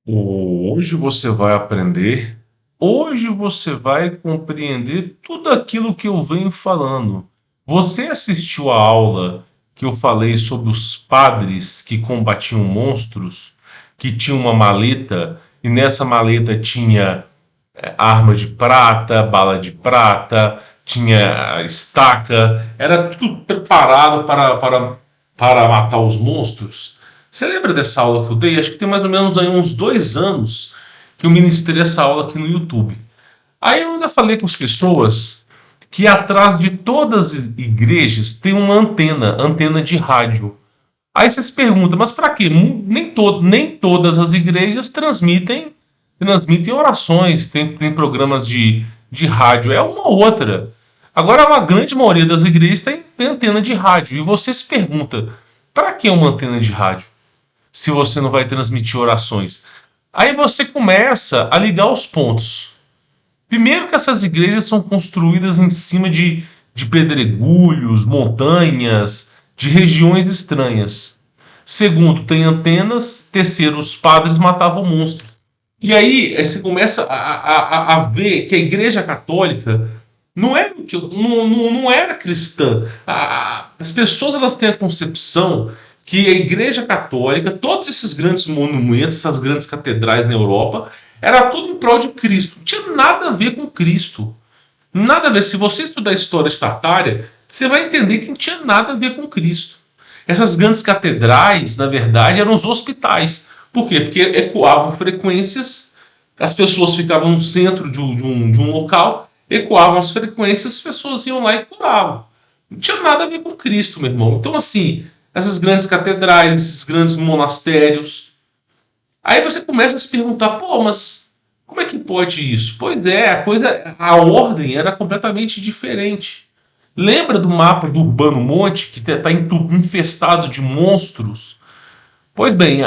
Hoje você vai aprender, hoje você vai compreender tudo aquilo que eu venho falando. Você assistiu a aula que eu falei sobre os padres que combatiam monstros, que tinham uma maleta e nessa maleta tinha arma de prata, bala de prata, tinha estaca, era tudo preparado para matar os monstros. Você lembra dessa aula que eu dei? Acho que tem mais ou menos aí uns 2 anos que eu ministrei essa aula aqui no YouTube. Aí eu ainda falei com as pessoas que atrás de todas as igrejas tem uma antena de rádio. Aí você se pergunta, mas para quê? Nem todas as igrejas transmitem orações, tem programas de rádio, é uma ou outra. Agora, uma grande maioria das igrejas tem antena de rádio. E você se pergunta, para que uma antena de rádio? Se você não vai transmitir orações. Aí você começa a ligar os pontos. Primeiro que essas igrejas são construídas em cima de pedregulhos, montanhas, de regiões estranhas. Segundo, tem antenas. Terceiro, os padres matavam monstros. E aí você começa a ver que a igreja católica não era cristã. As pessoas elas têm a concepção que a Igreja Católica, todos esses grandes monumentos, essas grandes catedrais na Europa, era tudo em prol de Cristo. Não tinha nada a ver com Cristo. Nada a ver. Se você estudar a história estartária, você vai entender que não tinha nada a ver com Cristo. Essas grandes catedrais, na verdade, eram os hospitais. Por quê? Porque ecoavam frequências, as pessoas ficavam no centro de um local, ecoavam as frequências, as pessoas iam lá e curavam. Não tinha nada a ver com Cristo, meu irmão. Então, assim, essas grandes catedrais, esses grandes monastérios. Aí você começa a se perguntar, pô, mas como é que pode isso? Pois é, a ordem era completamente diferente. Lembra do mapa do Urbano Monte, que está infestado de monstros? Pois bem,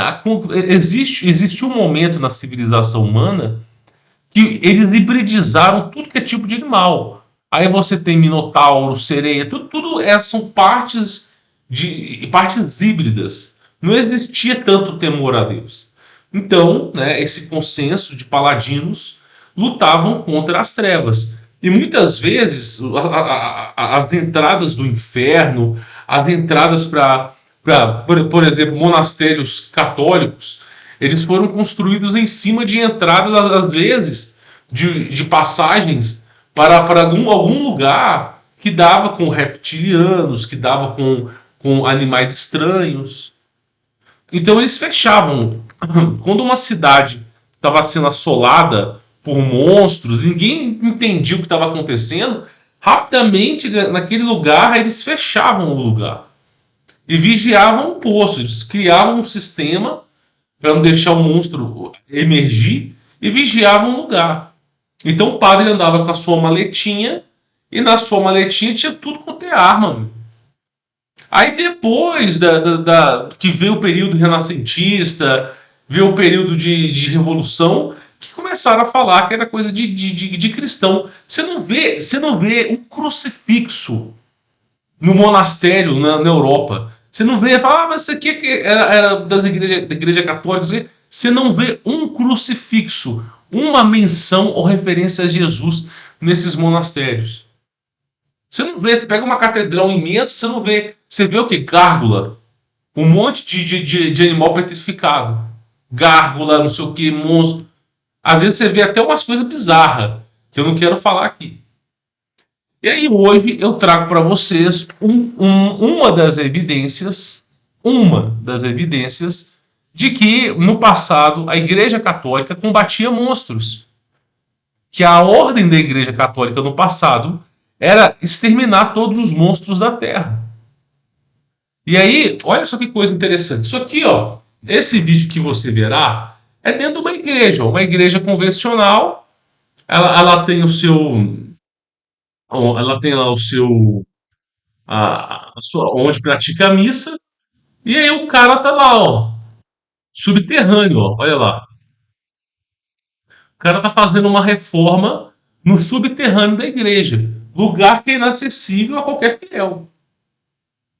existe um momento na civilização humana que eles hibridizaram tudo que é tipo de animal. Aí você tem minotauro, sereia, tudo são partes híbridas. Não existia tanto temor a Deus. Então, né, esse consenso de paladinos lutavam contra as trevas. E muitas vezes as entradas do inferno, as entradas por exemplo, monastérios católicos, eles foram construídos em cima de entradas, às vezes, de passagens para algum lugar que dava com reptilianos, que dava com animais estranhos. Então eles fechavam. Quando uma cidade estava sendo assolada por monstros, ninguém entendia o que estava acontecendo, rapidamente naquele lugar eles fechavam o lugar e vigiavam o poço. Eles criavam um sistema para não deixar o monstro emergir e vigiavam o lugar. Então o padre andava com a sua maletinha e na sua maletinha tinha tudo quanto é arma. Meu. Aí depois que veio o período renascentista, veio o período de revolução, que começaram a falar que era coisa de cristão. Você não vê um crucifixo no monastério na Europa. Você não vê, fala, mas isso aqui era da igreja católica. Você não vê um crucifixo, uma menção ou referência a Jesus nesses monastérios. Você não vê, você pega uma catedral imensa, você não vê. Você vê o que? Gárgula. Um monte de animal petrificado. Gárgula, não sei o que, monstro. Às vezes você vê até umas coisas bizarras, que eu não quero falar aqui. E aí hoje eu trago para vocês uma das evidências de que no passado a Igreja Católica combatia monstros. Que a ordem da Igreja Católica no passado era exterminar todos os monstros da Terra. E aí, olha só que coisa interessante. Isso aqui, ó, esse vídeo que você verá é dentro de uma igreja convencional. Ela tem o seu, ela tem lá o seu, onde pratica a missa. E aí o cara tá lá, ó, subterrâneo, ó, olha lá. O cara tá fazendo uma reforma no subterrâneo da igreja, lugar que é inacessível a qualquer fiel.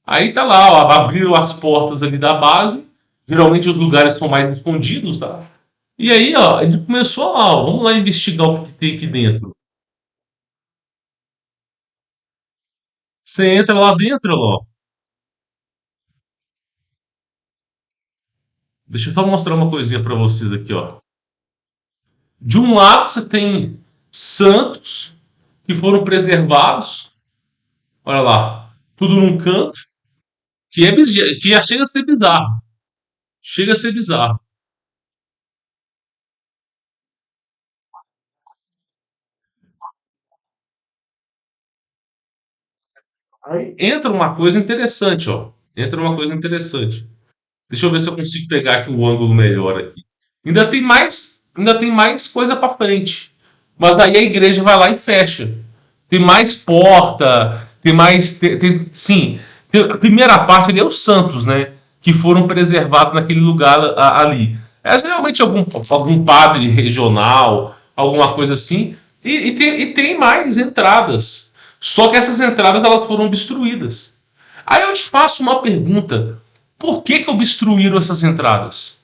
Aí tá lá, ó, abriram as portas ali da base. Geralmente os lugares são mais escondidos, tá? E aí, ó, ele começou lá, ó, vamos lá investigar o que tem aqui dentro. Você entra lá dentro, ó. Deixa eu só mostrar uma coisinha para vocês aqui, ó. De um lado você tem santos que foram preservados, olha lá, tudo num canto, que já chega a ser bizarro. Chega a ser bizarro. Aí entra uma coisa interessante, ó. Entra uma coisa interessante. Deixa eu ver se eu consigo pegar aqui o ângulo melhor aqui. Ainda tem mais coisa para frente. Mas aí a igreja vai lá e fecha. Tem mais porta, tem mais, sim. A primeira parte ali é os santos, né, que foram preservados naquele lugar ali. É geralmente algum padre regional, alguma coisa assim. E tem mais entradas. Só que essas entradas elas foram obstruídas. Aí eu te faço uma pergunta: por que obstruíram essas entradas?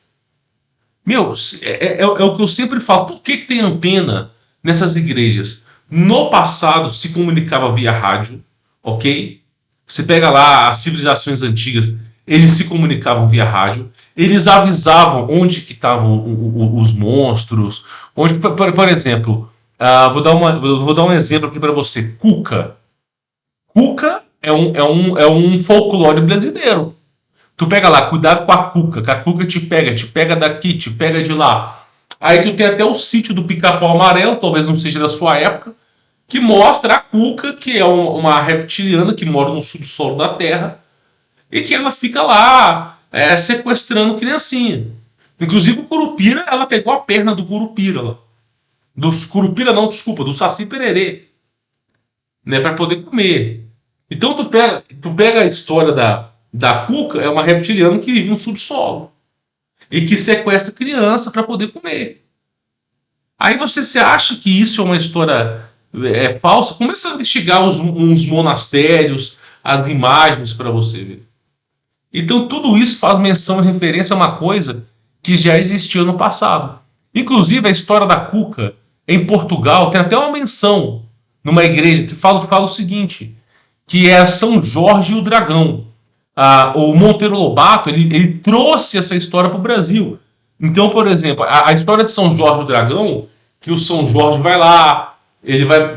Meu, é o que eu sempre falo. Por que tem antena nessas igrejas? No passado se comunicava via rádio, ok? Você pega lá as civilizações antigas, eles se comunicavam via rádio. Eles avisavam onde que estavam os monstros. Onde, por exemplo, vou dar um exemplo aqui para você. Cuca. Cuca é um folclore brasileiro. Tu pega lá, cuidado com a cuca, que a cuca te pega daqui, te pega de lá. Aí tu tem até o sítio do pica-pau amarelo, talvez não seja da sua época, que mostra a cuca, que é uma reptiliana que mora no subsolo da Terra, e que ela fica lá sequestrando criancinha. Inclusive o Curupira, ela pegou a perna do Curupira lá. Dos Curupira não, desculpa, do Saci Pererê, né, para poder comer. Então tu pega a história da Cuca, é uma reptiliana que vive no subsolo e que sequestra criança para poder comer. Aí você se acha que isso é uma história falsa? Começa a investigar uns monastérios, as imagens para você ver. Então tudo isso faz menção e referência a uma coisa que já existiu no passado. Inclusive a história da Cuca em Portugal tem até uma menção numa igreja que fala o seguinte, que é São Jorge e o Dragão. O Monteiro Lobato ele trouxe essa história para o Brasil. Então, por exemplo, a história de São Jorge e o Dragão, que o São Jorge vai lá, ele vai.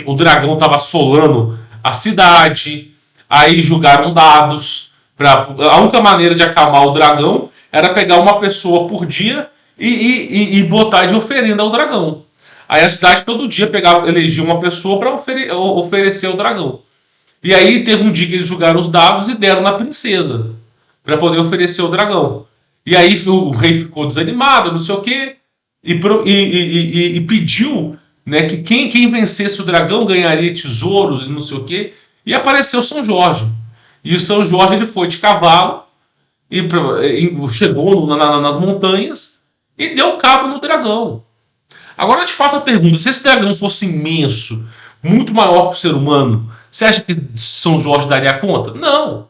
O dragão estava assolando a cidade, aí jogaram dados. A única maneira de acalmar o dragão era pegar uma pessoa por dia e botar de oferenda ao dragão. Aí a cidade todo dia pegava, elegia uma pessoa para oferecer ao dragão. E aí teve um dia que eles jogaram os dados e deram na princesa para poder oferecer o dragão. E aí o rei ficou desanimado, não sei o quê, e pediu, né, que quem vencesse o dragão ganharia tesouros e não sei o quê. E apareceu São Jorge. E o São Jorge ele foi de cavalo e chegou nas montanhas e deu cabo no dragão. Agora eu te faço a pergunta: se esse dragão fosse imenso, muito maior que o ser humano, você acha que São Jorge daria conta? Não.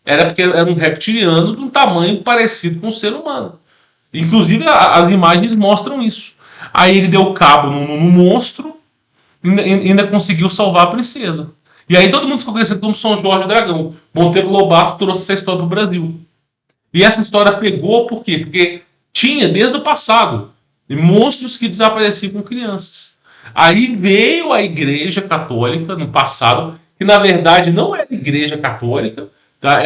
Era porque era um reptiliano de um tamanho parecido com o ser humano. Inclusive as imagens mostram isso. Aí ele deu cabo no monstro e ainda conseguiu salvar a princesa. E aí todo mundo ficou conhecido como São Jorge Dragão. Monteiro Lobato trouxe essa história para o Brasil. E essa história pegou por quê? Porque tinha desde o passado monstros que desapareciam com crianças. Aí veio a Igreja Católica no passado, que na verdade não era Igreja Católica, tá?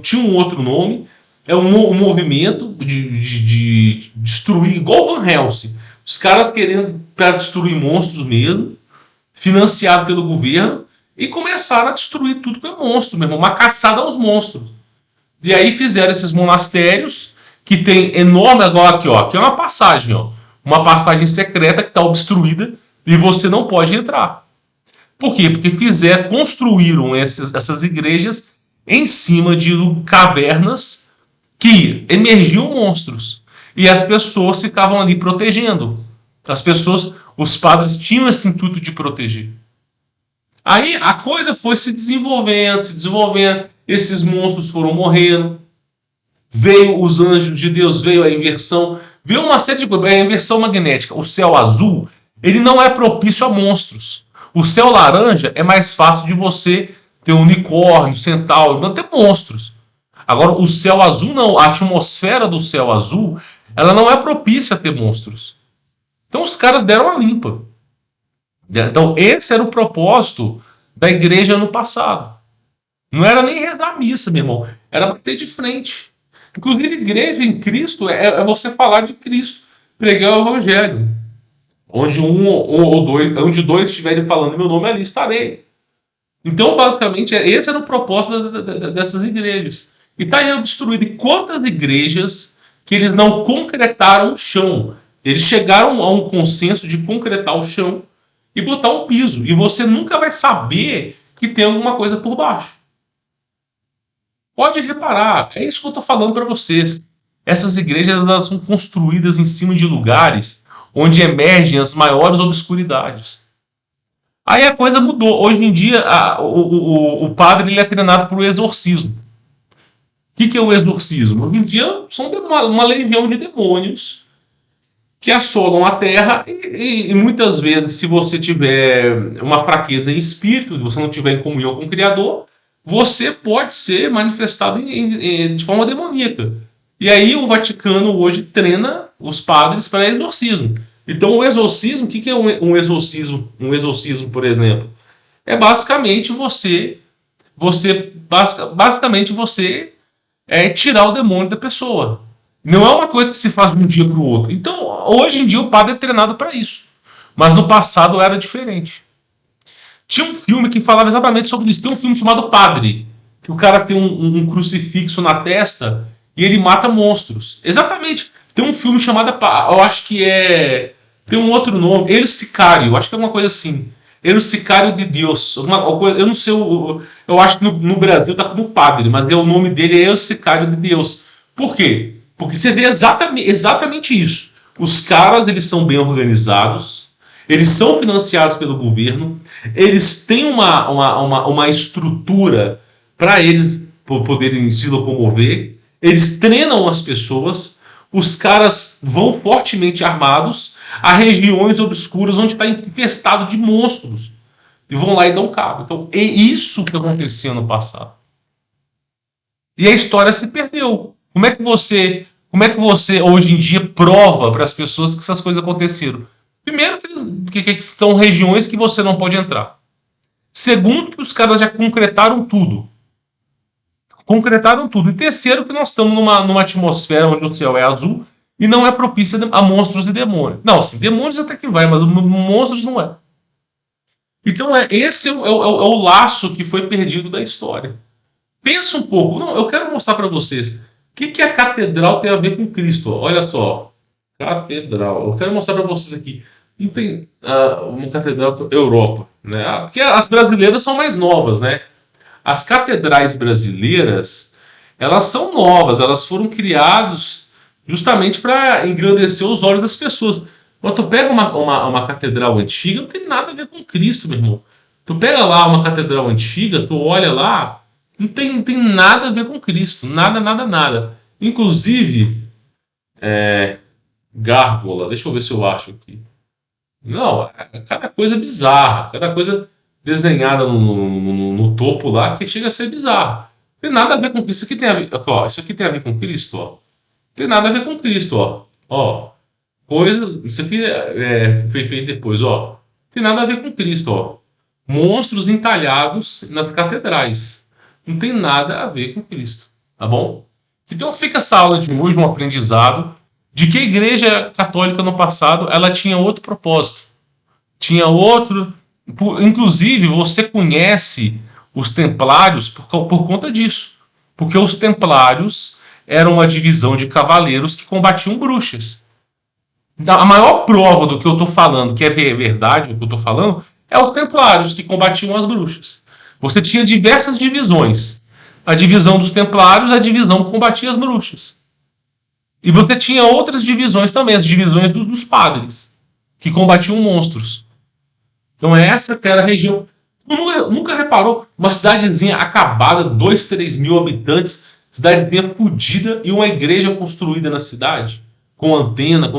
Tinha um outro nome, é um movimento de destruir, igual Van Helsing. Os caras querendo para destruir monstros mesmo, financiado pelo governo, e começaram a destruir tudo que é monstro mesmo, uma caçada aos monstros. E aí fizeram esses monastérios que tem enorme agora aqui, ó, aqui é uma passagem secreta que está obstruída e você não pode entrar. Por quê? Porque construíram essas igrejas em cima de cavernas que emergiam monstros e as pessoas ficavam ali protegendo. Os padres tinham esse intuito de proteger. Aí a coisa foi se desenvolvendo, esses monstros foram morrendo, veio os anjos de Deus, veio a inversão, Vê uma série de coisas. É inversão magnética. O céu azul, ele não é propício a monstros. O céu laranja é mais fácil de você ter unicórnio, centauro, até monstros. Agora, o céu azul não. A atmosfera do céu azul, ela não é propícia a ter monstros. Então os caras deram a limpa. Então esse era o propósito da igreja no passado. Não era nem rezar a missa, meu irmão. Era bater de frente. Inclusive, igreja em Cristo é você falar de Cristo, pregar o evangelho. Onde onde dois estiverem falando meu nome, ali estarei. Então, basicamente, esse era o propósito dessas igrejas. E está aí destruído. E quantas igrejas que eles não concretaram o chão? Eles chegaram a um consenso de concretar o chão e botar um piso. E você nunca vai saber que tem alguma coisa por baixo. Pode reparar, é isso que eu estou falando para vocês. Essas igrejas elas são construídas em cima de lugares onde emergem as maiores obscuridades. Aí a coisa mudou. Hoje em dia, o padre ele é treinado para o exorcismo. O que é o exorcismo? Hoje em dia são uma legião de demônios que assolam a terra e muitas vezes, se você tiver uma fraqueza em espírito, se você não tiver em comunhão com o Criador, você pode ser manifestado de forma demoníaca. E aí o Vaticano hoje treina os padres para exorcismo. Então o exorcismo, o que é um exorcismo? Um exorcismo, por exemplo, é basicamente você tirar o demônio da pessoa. Não é uma coisa que se faz de um dia para o outro. Então, hoje em dia, o padre é treinado para isso. Mas no passado era diferente. Tinha um filme que falava exatamente sobre isso. Tem um filme chamado Padre, que o cara tem um crucifixo na testa e ele mata monstros. Exatamente. Tem um filme chamado, eu acho que é... Tem um outro nome, El Sicário, acho que é uma coisa assim. El Sicário de Deus. Eu não sei, eu acho que no Brasil tá como Padre, mas o nome dele é El Sicário de Deus. Por quê? Porque você vê exatamente isso. Os caras, eles são bem organizados, eles são financiados pelo governo, eles têm uma estrutura para eles poderem se locomover, eles treinam as pessoas, os caras vão fortemente armados a regiões obscuras onde está infestado de monstros e vão lá e dão cabo. Então é isso que acontecia no passado. E a história se perdeu. Como é que você hoje em dia prova para as pessoas que essas coisas aconteceram? Primeiro, que são regiões que você não pode entrar. Segundo, que os caras já concretaram tudo. E terceiro, que nós estamos numa atmosfera onde o céu é azul e não é propícia a monstros e demônios. Não, assim, demônios até que vai, mas monstros não é. Então esse é o laço que foi perdido da história. Pensa um pouco. Não, eu quero mostrar para vocês. O que a catedral tem a ver com Cristo? Olha só. Catedral. Eu quero mostrar para vocês aqui. Não tem uma catedral Europa, né? Porque as brasileiras são mais novas, né? As catedrais brasileiras, elas são novas. Elas foram criadas justamente para engrandecer os olhos das pessoas. Quando tu pega uma catedral antiga, não tem nada a ver com Cristo, meu irmão. Tu pega lá uma catedral antiga, tu olha lá, não tem nada a ver com Cristo. Nada. Inclusive, gárgula. Deixa eu ver se eu acho aqui. Não, cada coisa bizarra. Cada coisa desenhada no topo lá que chega a ser bizarra. Não tem nada a ver com Cristo. Isso aqui tem a ver, ó, isso aqui tem a ver com Cristo, ó. Não tem nada a ver com Cristo, ó. Ó. Coisas. Isso aqui foi feito depois, ó. Não tem nada a ver com Cristo, ó. Monstros entalhados nas catedrais. Não tem nada a ver com Cristo. Tá bom? Então fica essa aula de hoje, um aprendizado de que a Igreja Católica no passado ela tinha outro propósito. Tinha outro. Inclusive, você conhece os Templários por conta disso. Porque os Templários eram uma divisão de cavaleiros que combatiam bruxas. A maior prova do que eu estou falando, que é verdade o que eu estou falando, é os Templários que combatiam as bruxas. Você tinha diversas divisões. A divisão dos Templários, a divisão que combatia as bruxas. E você tinha outras divisões também, as divisões dos padres, que combatiam monstros. Então essa que era a região. Nunca reparou uma cidadezinha acabada, 2, 3 mil habitantes, cidadezinha fodida e uma igreja construída na cidade? com antena,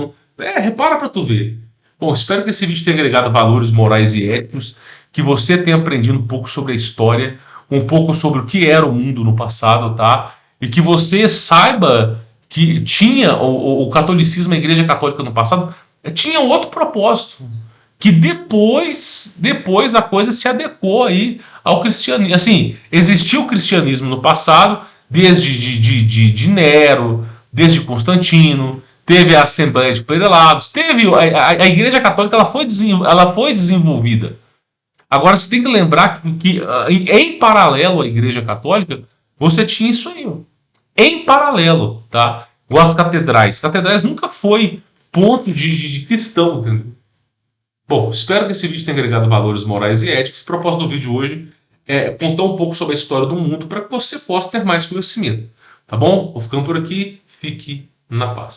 repara para tu ver. Bom, espero que esse vídeo tenha agregado valores morais e éticos, que você tenha aprendido um pouco sobre a história, um pouco sobre o que era o mundo no passado, tá? E que você saiba que tinha o catolicismo, a Igreja Católica no passado, tinha outro propósito, que depois a coisa se adequou aí ao cristianismo. Assim, existiu o cristianismo no passado, desde de Nero, desde Constantino, teve a Assembleia de Prelados, teve a Igreja Católica, ela foi desenvolvida. Agora você tem que lembrar que em paralelo à Igreja Católica, você tinha isso aí, ó. Em paralelo, tá? Igual as catedrais. Catedrais nunca foi ponto de cristão, entendeu? Bom, espero que esse vídeo tenha agregado valores morais e éticos. O propósito do vídeo hoje é contar um pouco sobre a história do mundo para que você possa ter mais conhecimento. Tá bom? Vou ficando por aqui. Fique na paz.